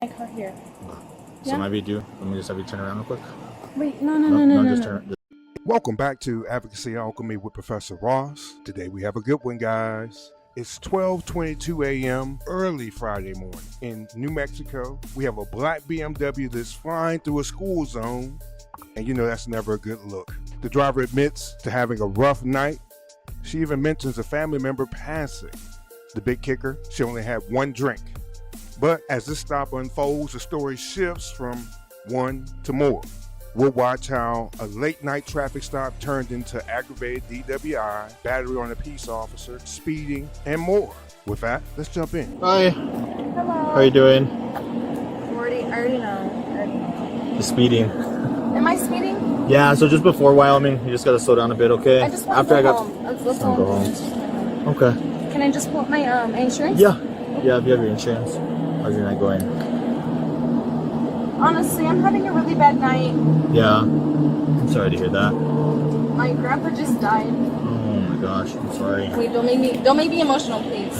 My car here. Okay. Yeah? So maybe do. Let me just have you turn around real quick. Wait, no. Just turn. Welcome back to Advocacy, Alchemy with Professor Ross. Today we have a good one, guys. It's 12:22 a.m. early Friday morning in New Mexico. We have a black BMW that's flying through a school zone, and you know that's never a good look. The driver admits to having a rough night. She even mentions a family member passing. The big kicker, she only had one drink. But as this stop unfolds, the story shifts from one to more. We'll watch how a late night traffic stop turned into aggravated DWI, battery on a peace officer, speeding, and more. With that, let's jump in. Hi. Hello. How are you doing? I already know. The speeding. Am I speeding? Yeah. So just before Wyoming, you just gotta slow down a bit, okay? I just want to go home. Let's go home. Okay. Can I just pull up my insurance? Yeah. Yeah. If you have your insurance. How's your night going? Honestly, I'm having a really bad night. Yeah. I'm sorry to hear that. My grandpa just died. Oh my gosh. I'm sorry. Wait, don't make me emotional, please.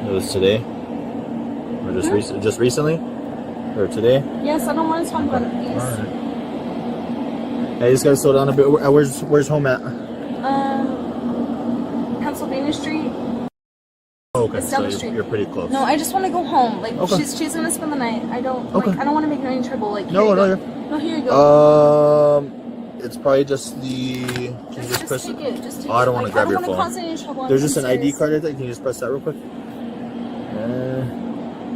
It was today? Or just recently? Or today? Yes, I don't want to talk about it, please. Alright. Hey, you just gotta slow down a bit. Where's home at? Pennsylvania Street. Oh, okay. It's down the So street. you're pretty close. No, I just want to go home. Like Okay. she's gonna spend the night. I don't Okay. I don't want to make her any trouble. Like No, here you go. It's probably just the. Can you Just press take it? it. Just take Oh, I don't it. wanna Like, grab your I don't phone. want to cause any trouble. There's just I'm an ID serious. card right there. Can you just press that real quick?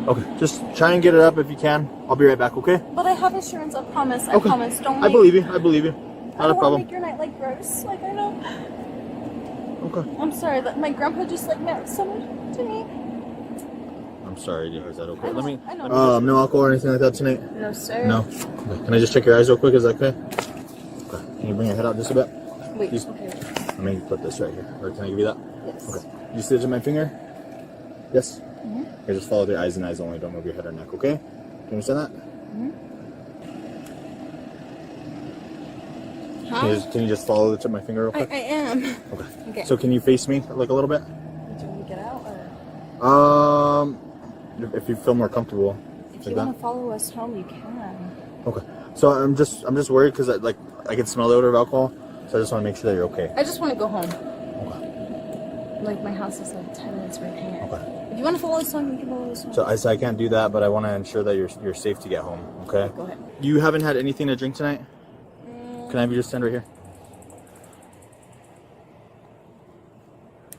Okay, just try and get it up if you can. I'll be right back, okay? But I have insurance. I promise. I Okay. promise. Don't. I believe you. I believe you. I Not a don't want to problem. make your night like gross. Like I know. Okay. I'm sorry that my grandpa just like meant so much to me. I'm sorry, dear. Is that okay? I know, Let me. I know. No alcohol or anything like that tonight? No, sir. No. Okay. Can I just check your eyes real quick? Is that okay? Okay. Can you bring your head out just a bit? Wait. Just- Okay. Let me put this right here. Or can I give you that? Yes. Okay. You see it in my finger? Yes? Mhm. Okay, just follow the eyes and eyes only. Don't move your head or neck, okay? Do you understand that? Mhm. Can you just follow the tip of my finger real I quick? am. Okay. Okay. So can you face me like a little bit? Do we get out or? If you feel more comfortable. If like you want to follow us home, you can. Okay. So I'm just worried because I can smell the odor of alcohol. So I just want to make sure that you're okay. I just want to go home. Okay. Like my house is like 10 minutes right here. Okay. If you want to follow us home, you can follow us home. So I can't do that, but I want to ensure that you're safe to get home. Okay. Go ahead. You haven't had anything to drink tonight? Can I have you just stand right here?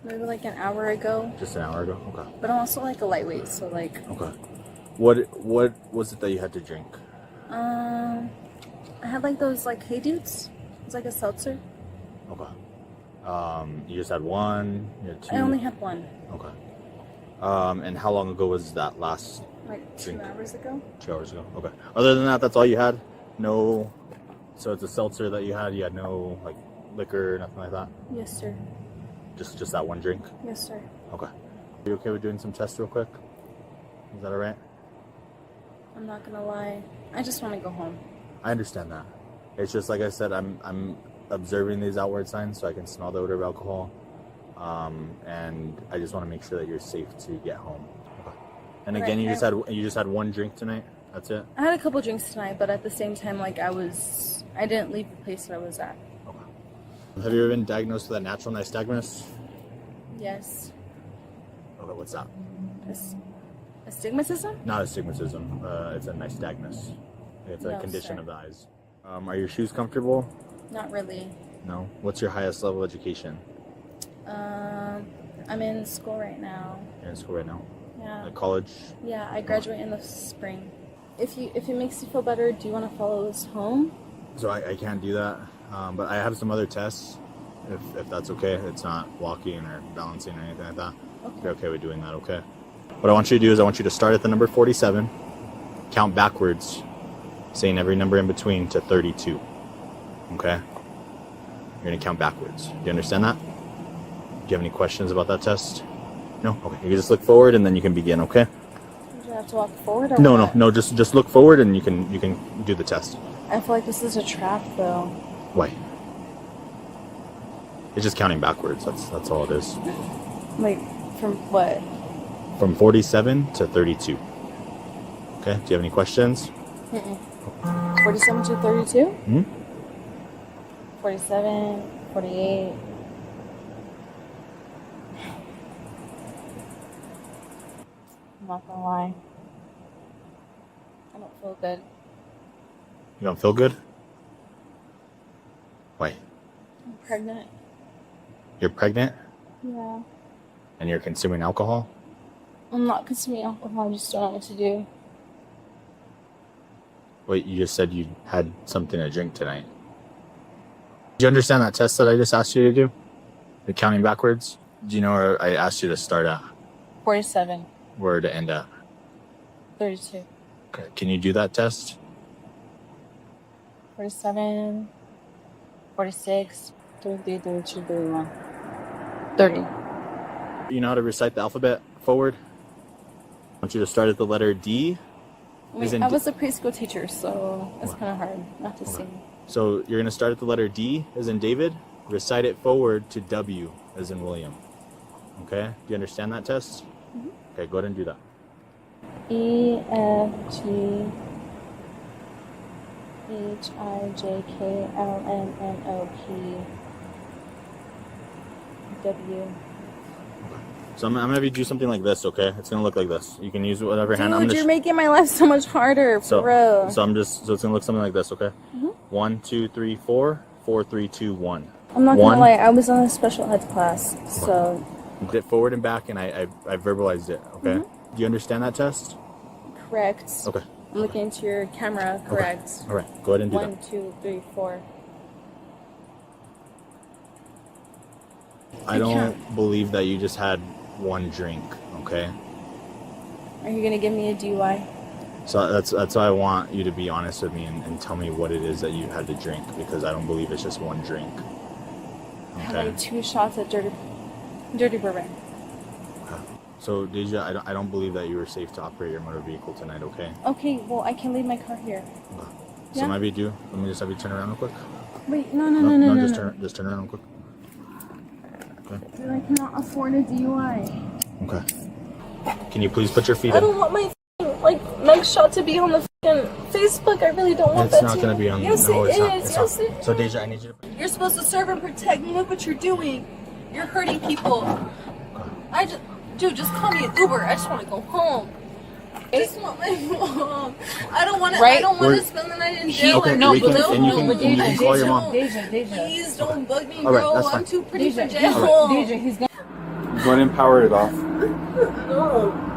Maybe like an hour ago. Just an hour ago. Okay. But I'm also like a lightweight, so like. Okay. What was it that you had to drink? I had like those like Hey Dudes. It's like a seltzer. Okay. You just had one. You had two. I only had one. Okay. And how long ago was that last? Like 2 Drink. hours ago. 2 hours ago. Okay. Other than that, that's all you had? No. So it's a seltzer that you had. You had no like liquor, nothing like that. Yes, sir. Just that one drink. Yes, sir. Okay. Are you okay with doing some tests real quick? Is that alright? I'm not gonna lie. I just want to go home. I understand that. It's just like I said. I'm observing these outward signs so I can smell the odor of alcohol, and I just want to make sure that you're safe to get home. Okay. And again, Right, you just had one drink tonight. That's it. I had a couple drinks tonight, but at the same time, like I didn't leave the place that I was at. Okay. Have you ever been diagnosed with a natural nystagmus? Yes. Okay, what's that? Astigmatism? Not astigmatism. It's a nystagmus. It's a No, condition sir. of the eyes. Are your shoes comfortable? Not really. No. What's your highest level of education? I'm in school right now. You're in school right now. Yeah. Like college? Yeah, I graduate in the spring. If it makes you feel better, do you want to follow us home? So I can't do that. But I have some other tests. If that's okay. It's not walking or balancing or anything like that. Okay. If you're okay with doing that, okay? What I want you to do is I want you to start at the number 47, count backwards, saying every number in between to 32. Okay? You're going to count backwards. Do you understand that? Do you have any questions about that test? No? Okay. You can just look forward and then you can begin, okay? Do I have to walk forward or No, what? just look forward and you can do the test. I feel like this is a trap, though. Why? It's just counting backwards. That's all it is. Like, from what? From 47 to 32. Okay, do you have any questions? 47 to 32? Hmm? 47, 48. I'm not gonna lie. I don't feel good. You don't feel good? Why? I'm pregnant. You're pregnant Yeah. and you're consuming alcohol? I'm not consuming alcohol, I just don't know what to do. Wait, you just said you had something to drink tonight. Do you understand that test that I just asked you to do? The counting backwards? Do you know where I asked you to start at? 47, Where to end at? 32. Okay, can you do that test? 47, 46, 33, 32, 31. 30. You know how to recite the alphabet forward? I want you to start at the letter D. Wait, I was a preschool teacher, so it's kind of hard not to sing. So you're going to start at the letter D as in David, recite it forward to W as in William. Okay? Do you understand that test? Mm-hmm. Okay, go ahead and do that. E, F, G, H, I, J, K, L, M, N, O, P, W. So I'm going to have you do something like this, okay? It's going to look like this. You can use whatever hand. I'm Dude, you're making my life so much harder, for real. So it's going to look something like this, okay? Mm-hmm. 1, 2, 3, 4, 4, 3, 2, 1. I'm not gonna lie, I was on a special ed class, so... Did it forward and back, and I verbalized it, okay? Mm-hmm. Do you understand that test? Correct. Okay. I'm looking into your camera, correct. Okay. All right, go ahead and do 1, that. 2, 3, 4. I don't believe that you just had one drink, okay? Are you gonna give me a DUI? So that's why I want you to be honest with me and tell me what it is that you had to drink, because I don't believe it's just one drink. I had like 2 shots of dirty bourbon. Okay. So Deja, I don't believe that you were safe to operate your motor vehicle tonight, okay? Okay, well I can leave my car here. Okay. Yeah? So maybe do. Let me just have you turn around real quick. Wait, no. Just turn around real quick. Okay. Dude, I cannot afford a DUI. Okay. Can you please put your feet I in? don't want my next shot to be on the Facebook. I really don't want that. It's not going to be on. Yes, no, it it's is. not. Yes, it is. So Deja, I need you to. You're supposed to serve and protect. Look what you're doing. You're hurting people. Dude, just call me an Uber. I just want to go home. I just want my mom. I don't want to. Right? I don't want to spend the night in jail. Okay, no, you can call your mom. Deja. Please don't bug me, All right, bro. that's fine. I'm too pretty for jail. Deja, he's gonna. Go ahead and power it off. No.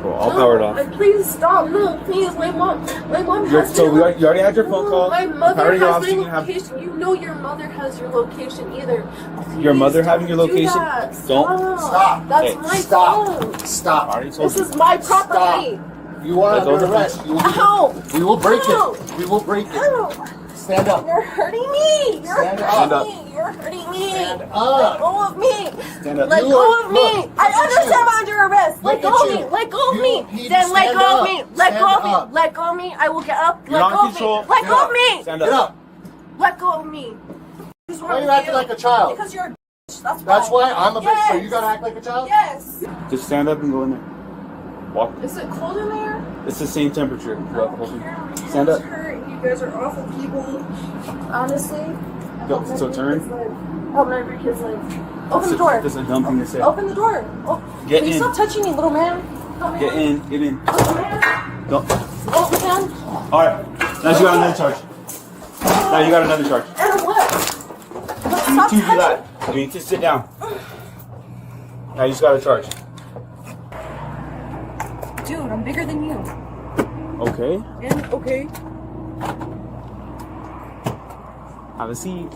Well, I'll power it off. Please stop. No, please. My mom has So you already had your phone call. My mother Powering it has off, my so you can have- location. You know your mother has your location either. Please Your mother having your don't do location? that. Don't. Stop. That's Hey, my stop. phone. Stop. I already told This you. is my property. You are Let go of under the arrest. Ow. We will break Ow. it. We will break it. Ow. Stand up. You're hurting me. You're Stand hurting up. me. You're hurting me. Stand Let up. go of me. Stand up. Let You go are- of me. look I at understand you. I'm under arrest. Let Look go at of me. you. Let go of You me. need to Then let stand go of up. me. Let Stand go of me. up. Let go of me. I will get up. You're Let not go in of me. control. Let Get go up. of me. Stand Get up. up. Let go of me. What's wrong Why are you with acting like a child? Because you're a bitch. That's why. That's why I'm a bitch. So Yes. you gotta act like a child? Yes. Just stand up and go in there. Walk. Is it cold in there? It's the same temperature. I throughout the whole don't thing. care. My Stand hands up. hurt. You guys are awful people. Honestly. I Go, hope so nobody turn. gets, I hope nobody gets open the door. That's a dumb thing to say. Open the door. Oh, Get please in. stop touching me, little man. Little man. Get in. Get in. Little man. Go. Oh, man. All right. Now you got another charge. Now you got another charge. And what? You Stop need to do touching that. You need to sit down. Now you just got a charge. Dude, I'm bigger than you. Okay. And okay. Have a seat.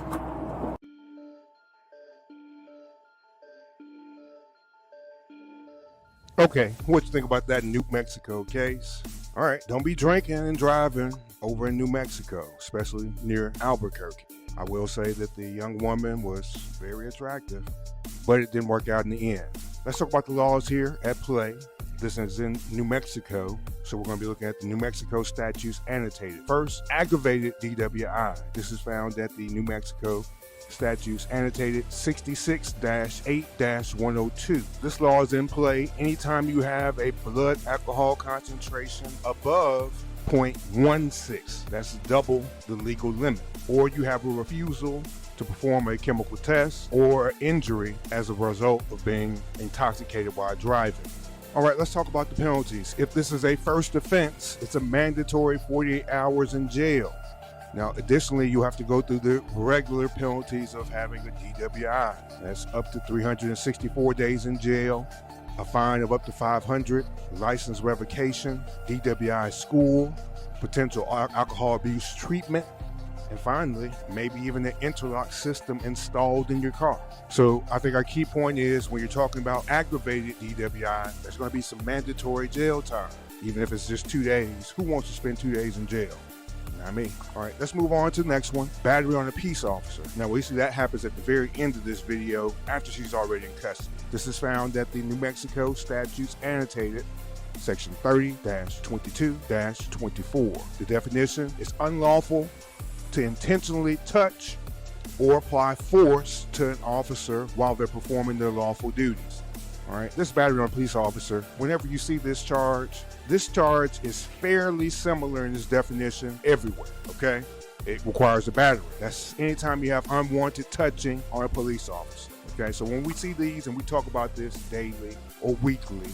Okay, what you think about that New Mexico case? All right, don't be drinking and driving over in New Mexico, especially near Albuquerque. I will say that the young woman was very attractive, but it didn't work out in the end. Let's talk about the laws here at play. This is in New Mexico, so we're going to be looking at the New Mexico statutes annotated. First, aggravated DWI. This is found at the New Mexico Statutes annotated 66-8-102. This law is in play anytime you have a blood alcohol concentration above 0.16. That's double the legal limit. Or you have a refusal to perform a chemical test or injury as a result of being intoxicated while driving. All right, let's talk about the penalties. If this is a first offense, it's a mandatory 48 hours in jail. Now, additionally, you have to go through the regular penalties of having a DWI. That's up to 364 days in jail, a fine of up to $500, license revocation, DWI school, potential alcohol abuse treatment, and finally, maybe even an interlock system installed in your car. So I think our key point is when you're talking about aggravated DWI, there's going to be some mandatory jail time, even if it's just 2 days. Who wants to spend 2 days in jail? Not me. All right, let's move on to the next one. Battery on a peace officer. Now, we see that happens at the very end of this video after she's already in custody. This is found at the New Mexico Statutes Annotated, Section 30-22-24. The definition is unlawful to intentionally touch or apply force to an officer while they're performing their lawful duties. All right, this battery on a police officer, whenever you see this charge is fairly similar in its definition everywhere, okay? It requires a battery. That's anytime you have unwanted touching on a police officer, okay? So when we see these and we talk about this daily or weekly,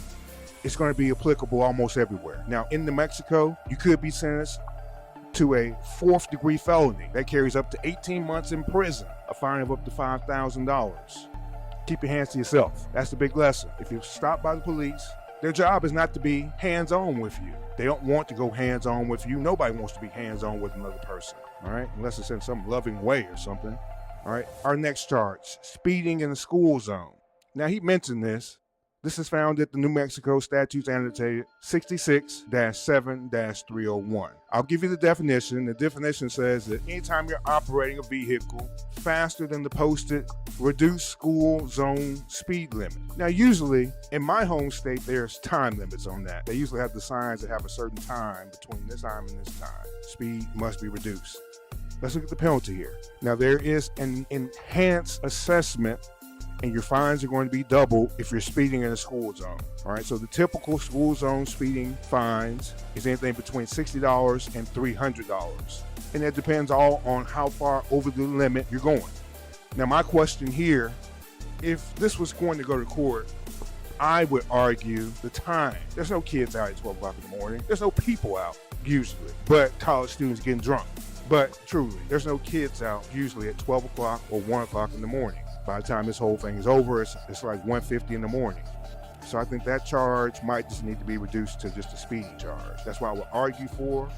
it's going to be applicable almost everywhere. Now, in New Mexico, you could be sentenced to a 4th degree felony. That carries up to 18 months in prison, a fine of up to $5,000. Keep your hands to yourself. That's the big lesson. If you're stopped by the police, their job is not to be hands-on with you. They don't want to go hands-on with you. Nobody wants to be hands-on with another person, all right? Unless it's in some loving way or something, all right? Our next charge, speeding in the school zone. Now, he mentioned this. This is found at the New Mexico Statutes Annotated 66-7-301. I'll give you the definition. The definition says that anytime you're operating a vehicle faster than the posted reduced school zone speed limit. Now, usually in my home state, there's time limits on that. They usually have the signs that have a certain time between this time and this time. Speed must be reduced. Let's look at the penalty here. Now, there is an enhanced assessment, and your fines are going to be double if you're speeding in a school zone. All right, so the typical school zone speeding fines is anything between $60 and $300. And that depends all on how far over the limit you're going. Now, my question here, if this was going to go to court, I would argue the time. There's no kids out at 12 o'clock in the morning. There's no people out, usually, but college students getting drunk. But truly, there's no kids out usually at 12 o'clock or 1 o'clock in the morning. By the time this whole thing is over, it's like 1:50 in the morning. So I think that charge might just need to be reduced to just a speeding charge. That's what I would argue for.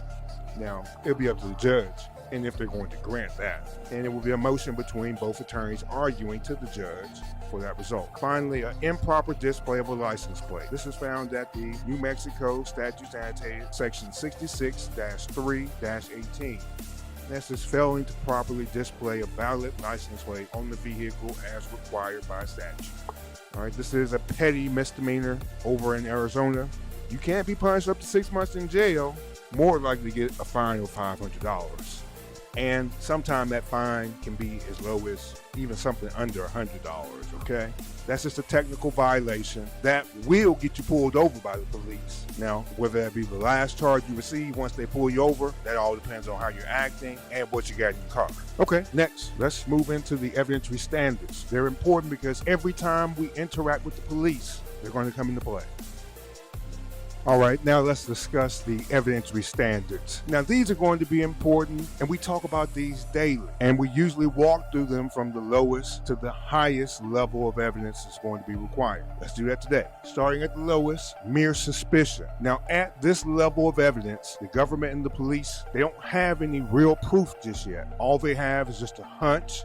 Now, it'll be up to the judge, and if they're going to grant that. And it will be a motion between both attorneys arguing to the judge for that result. Finally, an improper display of a license plate. This is found at the New Mexico Statutes Annotated, Section 66-3-18. This is failing to properly display a valid license plate on the vehicle as required by statute. All right, this is a petty misdemeanor over in Arizona. You can't be punished up to 6 months in jail, more likely to get a fine of $500. And sometimes that fine can be as low as even something under $100, okay? That's just a technical violation that will get you pulled over by the police. Now, whether that be the last charge you receive once they pull you over, that all depends on how you're acting and what you got in your car. Okay, next, let's move into the evidentiary standards. They're important because every time we interact with the police, they're going to come into play. All right, now let's discuss the evidentiary standards. Now, these are going to be important, and we talk about these daily, and we usually walk through them from the lowest to the highest level of evidence that's going to be required. Let's do that today. Starting at the lowest, mere suspicion. Now, at this level of evidence, the government and the police, they don't have any real proof just yet. All they have is just a hunch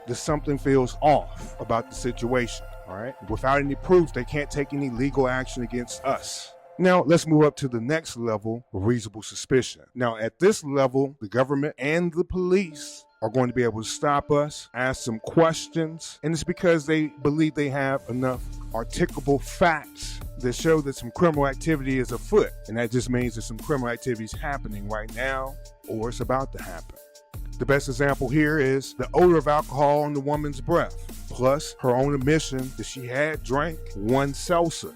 that something feels off about the situation, all right? Without any proof, they can't take any legal action against us. Now, let's move up to the next level, reasonable suspicion. Now, at this level, the government and the police are going to be able to stop us, ask some questions, and it's because they believe they have enough articulable facts that show that some criminal activity is afoot. And that just means that some criminal activity is happening right now or it's about to happen. The best example here is the odor of alcohol on the woman's breath, plus her own admission that she had drank one seltzer.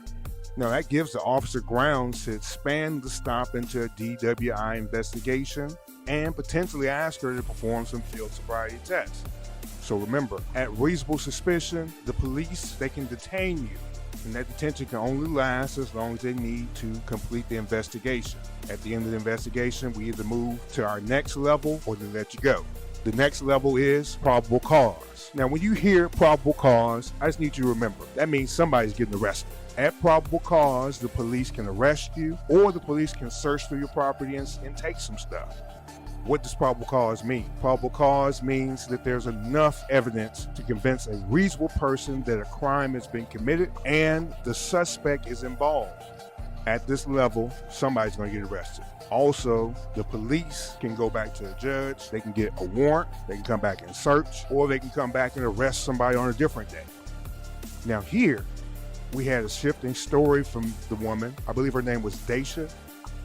Now that gives the officer grounds to expand the stop into a DWI investigation and potentially ask her to perform some field sobriety tests. So remember, at reasonable suspicion, the police, they can detain you. And that detention can only last as long as they need to complete the investigation. At the end of the investigation, we either move to our next level or they let you go. The next level is probable cause. Now, when you hear probable cause, I just need you to remember, that means somebody's getting arrested. At probable cause, the police can arrest you or the police can search through your property and take some stuff. What does probable cause mean? Probable cause means that there's enough evidence to convince a reasonable person that a crime has been committed and the suspect is involved. At this level, somebody's going to get arrested. Also, the police can go back to the judge, they can get a warrant, they can come back and search, or they can come back and arrest somebody on a different day. Now here, we had a shifting story from the woman. I believe her name was Daisha.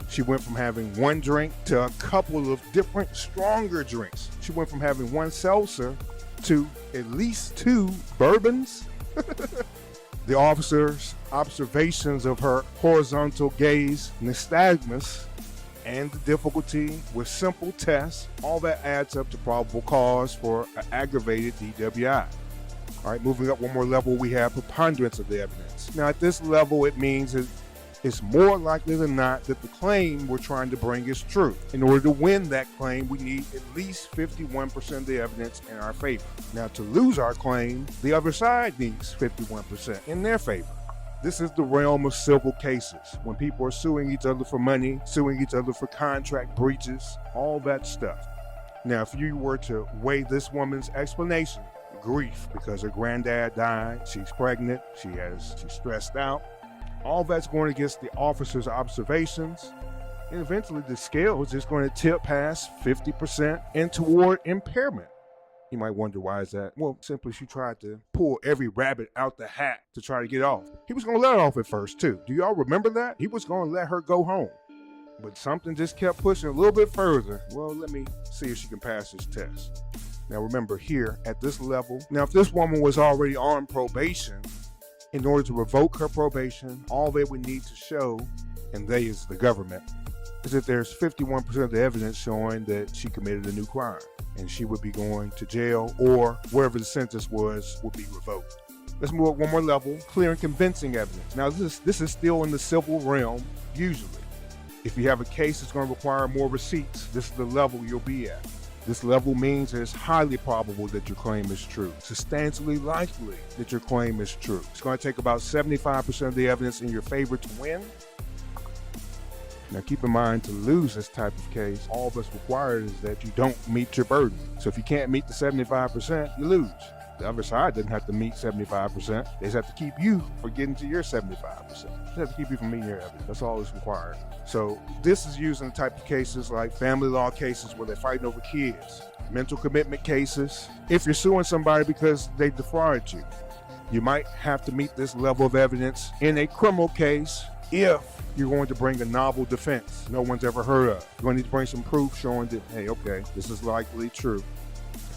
She went from having one drink to a couple of different stronger drinks. She went from having one seltzer to at least 2 bourbons. The officer's observations of her horizontal gaze, nystagmus, and the difficulty with simple tests, all that adds up to probable cause for an aggravated DWI. All right, moving up one more level, we have preponderance of the evidence. Now, at this level, it means that it's more likely than not that the claim we're trying to bring is true. In order to win that claim, we need at least 51% of the evidence in our favor. Now, to lose our claim, the other side needs 51% in their favor. This is the realm of civil cases, when people are suing each other for money, suing each other for contract breaches, all that stuff. Now, if you were to weigh this woman's explanation, grief because her granddad died, she's pregnant, she's stressed out, all that's going against the officer's observations, and eventually the scale is just going to tip past 50% and toward impairment. You might wonder, why is that? Well, simply she tried to pull every rabbit out the hat to try to get off. He was going to let her off at first too. Do y'all remember that? He was going to let her go home. But something just kept pushing a little bit further. Well, let me see if she can pass this test. Now remember, here at this level, now if this woman was already on probation, in order to revoke her probation, all they would need to show, and they is the government, is that there's 51% of the evidence showing that she committed a new crime, and she would be going to jail, or wherever the sentence was would be revoked. Let's move up one more level, clear and convincing evidence. Now this is still in the civil realm, usually. If you have a case that's going to require more receipts, this is the level you'll be at. This level means that it's highly probable that your claim is true, substantially likely that your claim is true. It's going to take about 75% of the evidence in your favor to win. Now keep in mind, to lose this type of case, all that's required is that you don't meet your burden. So if you can't meet the 75%, you lose. The other side doesn't have to meet 75%. They just have to keep you from getting to your 75%. They just have to keep you from meeting your evidence. That's all that's required. So this is used in the type of cases like family law cases where they're fighting over kids, mental commitment cases. If you're suing somebody because they defrauded you, you might have to meet this level of evidence in a criminal case if you're going to bring a novel defense no one's ever heard of. You're going to need to bring some proof showing that, hey, okay, this is likely true.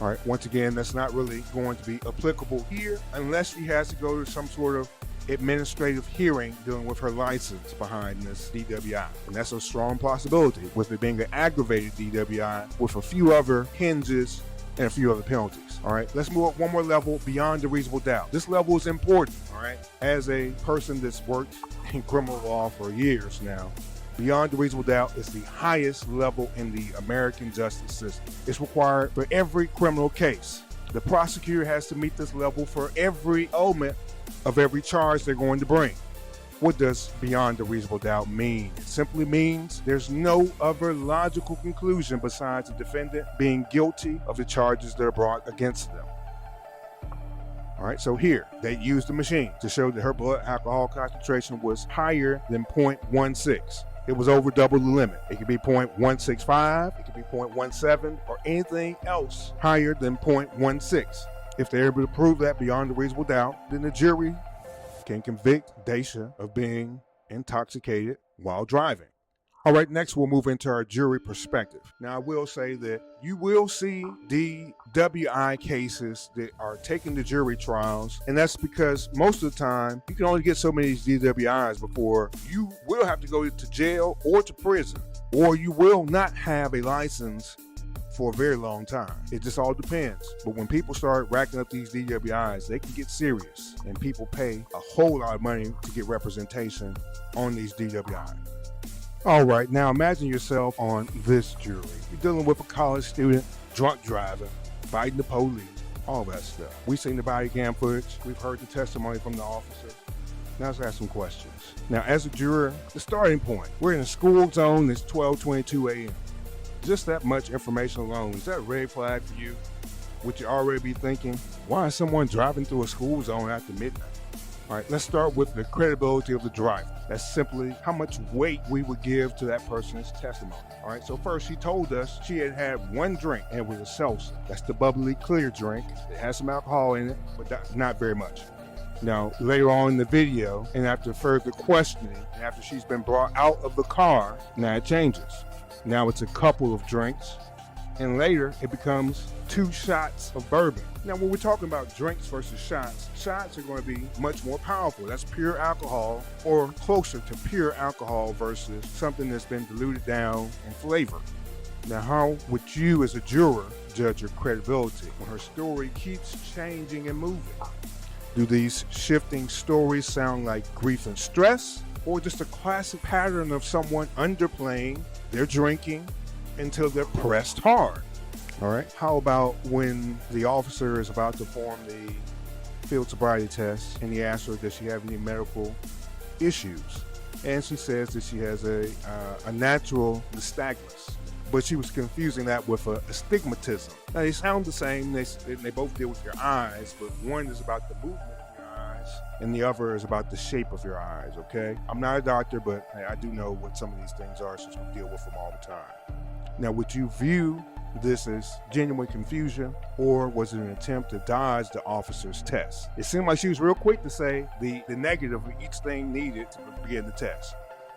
All right, once again, that's not really going to be applicable here unless she has to go to some sort of administrative hearing dealing with her license behind this DWI. And that's a strong possibility with it being an aggravated DWI with a few other hinges and a few other penalties. All right, let's move up one more level beyond a reasonable doubt. This level is important, all right? As a person that's worked in criminal law for years now, beyond a reasonable doubt is the highest level in the American justice system. It's required for every criminal case. The prosecutor has to meet this level for every element of every charge they're going to bring. What does beyond a reasonable doubt mean? It simply means there's no other logical conclusion besides the defendant being guilty of the charges that are brought against them. All right, so here, they used the machine to show that her blood alcohol concentration was higher than 0.16. It was over double the limit. It could be 0.165, it could be 0.17, or anything else higher than 0.16. If they're able to prove that beyond a reasonable doubt, then the jury can convict Daisha of being intoxicated while driving. All right, next we'll move into our jury perspective. Now, I will say that you will see DWI cases that are taken to jury trials, and that's because most of the time you can only get so many DWIs before you will have to go to jail or to prison, or you will not have a license for a very long time. It just all depends. But when people start racking up these DWIs, they can get serious, and people pay a whole lot of money to get representation on these DWIs. All right, now imagine yourself on this jury. You're dealing with a college student, drunk driving, fighting the police, all that stuff. We've seen the body cam footage. We've heard the testimony from the officer. Now let's ask some questions. Now, as a juror, the starting point, we're in a school zone. It's 12:22 a.m. Just that much information alone, is that a red flag for you? Would you already be thinking, why is someone driving through a school zone after midnight? All right, let's start with the credibility of the driver. That's simply how much weight we would give to that person's testimony. All right, so first she told us she had had one drink, and it was a seltzer. That's the bubbly clear drink. It has some alcohol in it, but not very much. Now, later on in the video, and after further questioning, and after she's been brought out of the car, now it changes. Now it's a couple of drinks, and later it becomes 2 shots of bourbon. Now, when we're talking about drinks versus shots, shots are going to be much more powerful. That's pure alcohol, or closer to pure alcohol versus something that's been diluted down and flavored. Now, how would you as a juror judge her credibility when her story keeps changing and moving? Do these shifting stories sound like grief and stress, or just a classic pattern of someone underplaying their drinking until they're pressed hard? All right. How about when the officer is about to perform the field sobriety test and he asks her, does she have any medical issues? And she says that she has a natural nystagmus, but she was confusing that with a astigmatism. Now, they sound the same. They both deal with your eyes, but one is about the movement of your eyes and the other is about the shape of your eyes, okay? I'm not a doctor, but I do know what some of these things are since we deal with them all the time. Now, would you view this as genuine confusion, or was it an attempt to dodge the officer's test? It seemed like she was real quick to say the negative of each thing needed to begin the test.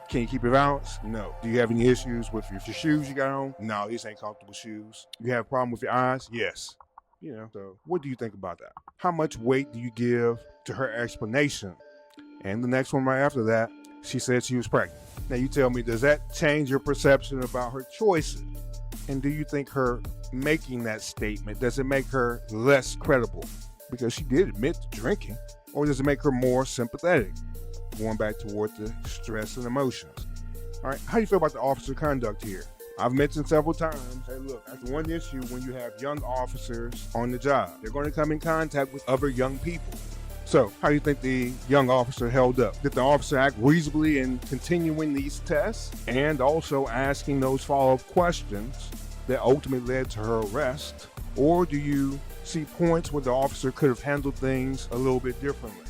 Can you keep your balance? No. Do you have any issues with your shoes you got on? No, these ain't comfortable shoes. You have a problem with your eyes? Yes. So what do you think about that? How much weight do you give to her explanation? And the next one right after that, she said she was pregnant. Now you tell me, does that change your perception about her choices? And do you think her making that statement, does it make her less credible? Because she did admit to drinking. Or does it make her more sympathetic? Going back toward the stress and emotions. All right, how do you feel about the officer conduct here? I've mentioned several times, hey look, that's one issue when you have young officers on the job. They're going to come in contact with other young people. So, how do you think the young officer held up? Did the officer act reasonably in continuing these tests and also asking those follow-up questions that ultimately led to her arrest? Or do you see points where the officer could have handled things a little bit differently?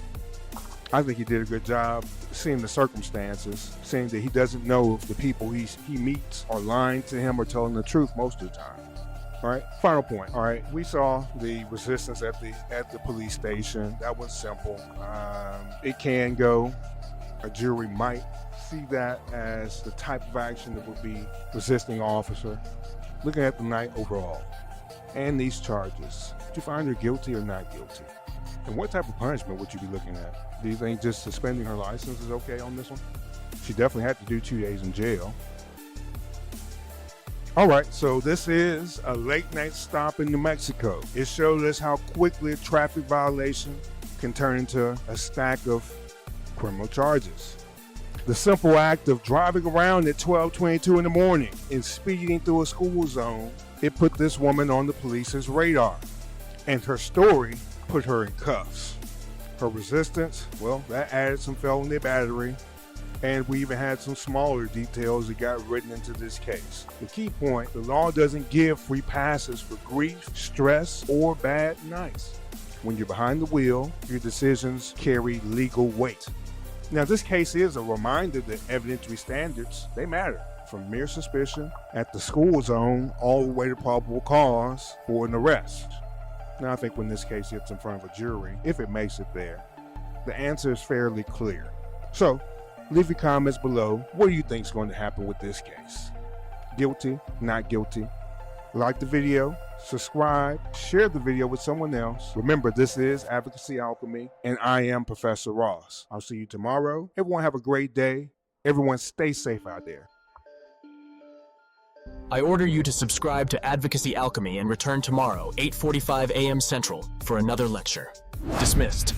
I think he did a good job seeing the circumstances, saying that he doesn't know if the people he meets are lying to him or telling the truth most of the time. All right, final point. All right, we saw the resistance at the police station. That was simple. It can go. A jury might see that as the type of action that would be resisting an officer. Looking at the night overall and these charges, did you find her guilty or not guilty? And what type of punishment would you be looking at? Do you think just suspending her license is okay on this one? She definitely had to do 2 days in jail. All right, so this is a late night stop in New Mexico. It showed us how quickly a traffic violation can turn into a stack of criminal charges. The simple act of driving around at 12:22 in the morning and speeding through a school zone, it put this woman on the police's radar. And her story put her in cuffs. Her resistance, well, that added some felony battery. And we even had some smaller details that got written into this case. The key point, the law doesn't give free passes for grief, stress, or bad nights. When you're behind the wheel, your decisions carry legal weight. Now, this case is a reminder that evidentiary standards, they matter. From mere suspicion at the school zone all the way to probable cause for an arrest. Now, I think when this case gets in front of a jury, if it makes it there, the answer is fairly clear. So, Leave your comments below. What do you think is going to happen with this case? Guilty, not guilty? Like the video, subscribe, share the video with someone else. Remember, this is Advocacy Alchemy, and I am Professor Ross. I'll see you tomorrow. Everyone have a great day. Everyone stay safe out there. I order you to subscribe to Advocacy Alchemy and return tomorrow, 8:45 a.m. Central, for another lecture. Dismissed.